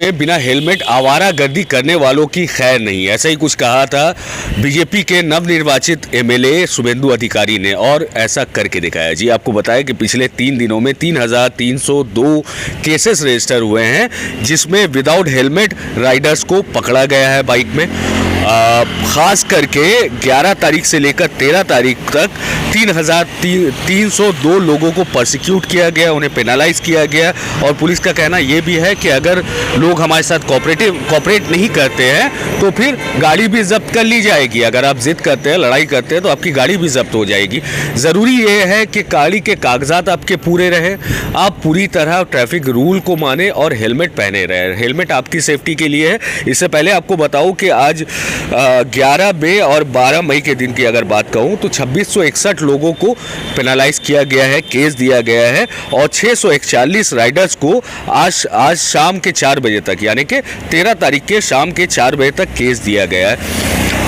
में बिना हेलमेट आवारागर्दी करने वालों की खैर नहीं, ऐसा ही कुछ कहा था बीजेपी के नवनिर्वाचित एमएलए शुभेंदु अधिकारी ने, और ऐसा करके दिखाया। जी आपको बताया कि पिछले 3 दिनों में 3,302 केसेस रजिस्टर हुए हैं, जिसमें विदाउट हेलमेट राइडर्स को पकड़ा गया है बाइक में। खास करके 11 तारीख से लेकर 13 तारीख तक 3,302 लोगों को प्रोसिक्यूट किया गया, उन्हें पेनलाइज किया गया। और पुलिस का कहना यह भी है कि अगर लोग हमारे साथ कोऑपरेट नहीं करते हैं तो फिर गाड़ी भी जब्त कर ली जाएगी। अगर आप जिद करते हैं, लड़ाई करते हैं, तो आपकी गाड़ी भी जब्त हो जाएगी। ज़रूरी ये है कि गाड़ी के कागजात आपके पूरे रहे, आप पूरी तरह ट्रैफिक रूल को माने और हेलमेट पहने रहे। हेलमेट आपकी सेफ्टी के लिए है। इससे पहले आपको बताऊं कि आज 11 मई और 12 मई के दिन की अगर बात कहूं तो 2661 लोगों को पेनलाइज किया गया है, केस दिया गया है, और 641 राइडर्स को आज शाम के 4 बजे तक, यानी कि 13 तारीख के शाम के 4 बजे तक केस दिया गया है।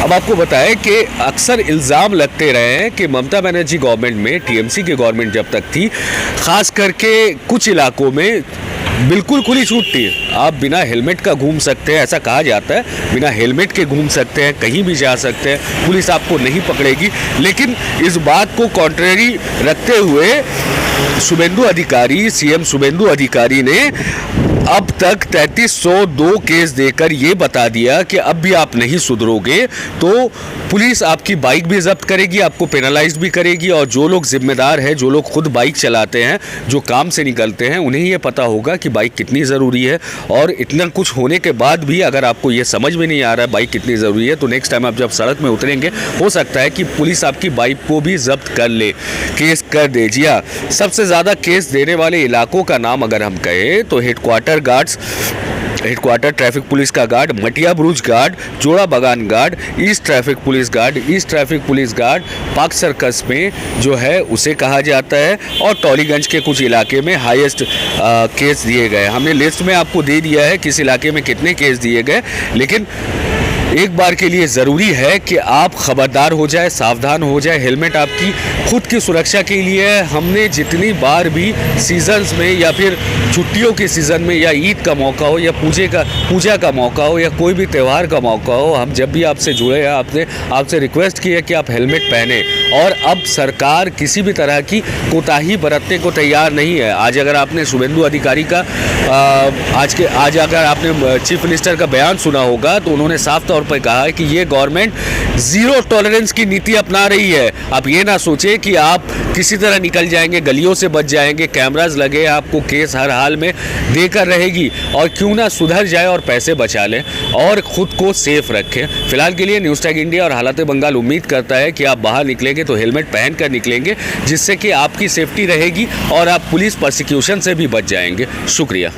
अब आपको बताएं कि अक्सर इल्ज़ाम लगते रहे हैं कि ममता बनर्जी गवर्नमेंट में, टीएमसी की गवर्नमेंट जब तक थी, खास करके कुछ इलाकों में बिल्कुल खुली छूट थी। आप बिना हेलमेट का घूम सकते हैं, ऐसा कहा जाता है, बिना हेलमेट के घूम सकते हैं, कहीं भी जा सकते हैं, पुलिस आपको नहीं पकड़ेगी। लेकिन इस बात को कॉन्ट्रेरी रखते हुए शुभेंदु अधिकारी, सीएम शुभेंदु अधिकारी ने अब तक 3302 केस देकर ये बता दिया कि अब भी आप नहीं सुधरोगे तो पुलिस आपकी बाइक भी जब्त करेगी, आपको पेनलाइज भी करेगी। और जो लोग जिम्मेदार हैं, जो लोग खुद बाइक चलाते हैं, जो काम से निकलते हैं, उन्हें ये पता होगा कि बाइक कितनी ज़रूरी है। और इतना कुछ होने के बाद भी अगर आपको ये समझ में नहीं आ रहा है बाइक कितनी ज़रूरी है, तो नेक्स्ट टाइम आप जब सड़क में उतरेंगे, हो सकता है कि पुलिस आपकी बाइक को भी जब्त कर ले, केस कर दे। जी हाँ, सबसे ज़्यादा केस देने वाले इलाकों का नाम अगर हम कहें तो हेडक्वार्टर ट्रैफिक पुलिस का गार्ड, मटिया ब्रुज गार्ड, जोड़ा बगान guard, east traffic police guard, east traffic police guard park circus में जो है उसे कहा जाता है, और टॉलीगंज के कुछ इलाके में हाईएस्ट केस दिए गए। हमने लिस्ट में आपको दे दिया है किस इलाके में कितने केस दिए गए, लेकिन एक बार के लिए ज़रूरी है कि आप खबरदार हो जाए, सावधान हो जाए। हेलमेट आपकी खुद की सुरक्षा के लिए है। हमने जितनी बार भी सीजन्स में, या फिर छुट्टियों के सीज़न में, या ईद का मौका हो, या पूजा का मौका हो, या कोई भी त्यौहार का मौका हो, हम जब भी आपसे जुड़े हैं, आपसे रिक्वेस्ट की है कि आप हेलमेट पहने। और अब सरकार किसी भी तरह की कोताही बरतने को तैयार नहीं है। आज अगर आपने शुभेंदु अधिकारी का आज अगर आपने चीफ मिनिस्टर का बयान सुना होगा, तो उन्होंने साफ तौर पर कहा है कि ये गवर्नमेंट जीरो टॉलरेंस की नीति अपना रही है। आप ये ना सोचें कि आप किसी तरह निकल जाएंगे, गलियों से बच जाएंगे, कैमरास लगे, आपको केस हर हाल में देकर रहेगी। और क्यों ना सुधर जाए और पैसे बचा लें और खुद को सेफ रखें। फिलहाल के लिए न्यूज़ टैग इंडिया और हालात बंगाल उम्मीद करता है कि आप बाहर निकलेंगे तो हेलमेट पहन कर निकलेंगे, जिससे कि आपकी सेफ्टी रहेगी और आप पुलिस प्रोसिक्यूशन से भी बच जाएंगे। शुक्रिया।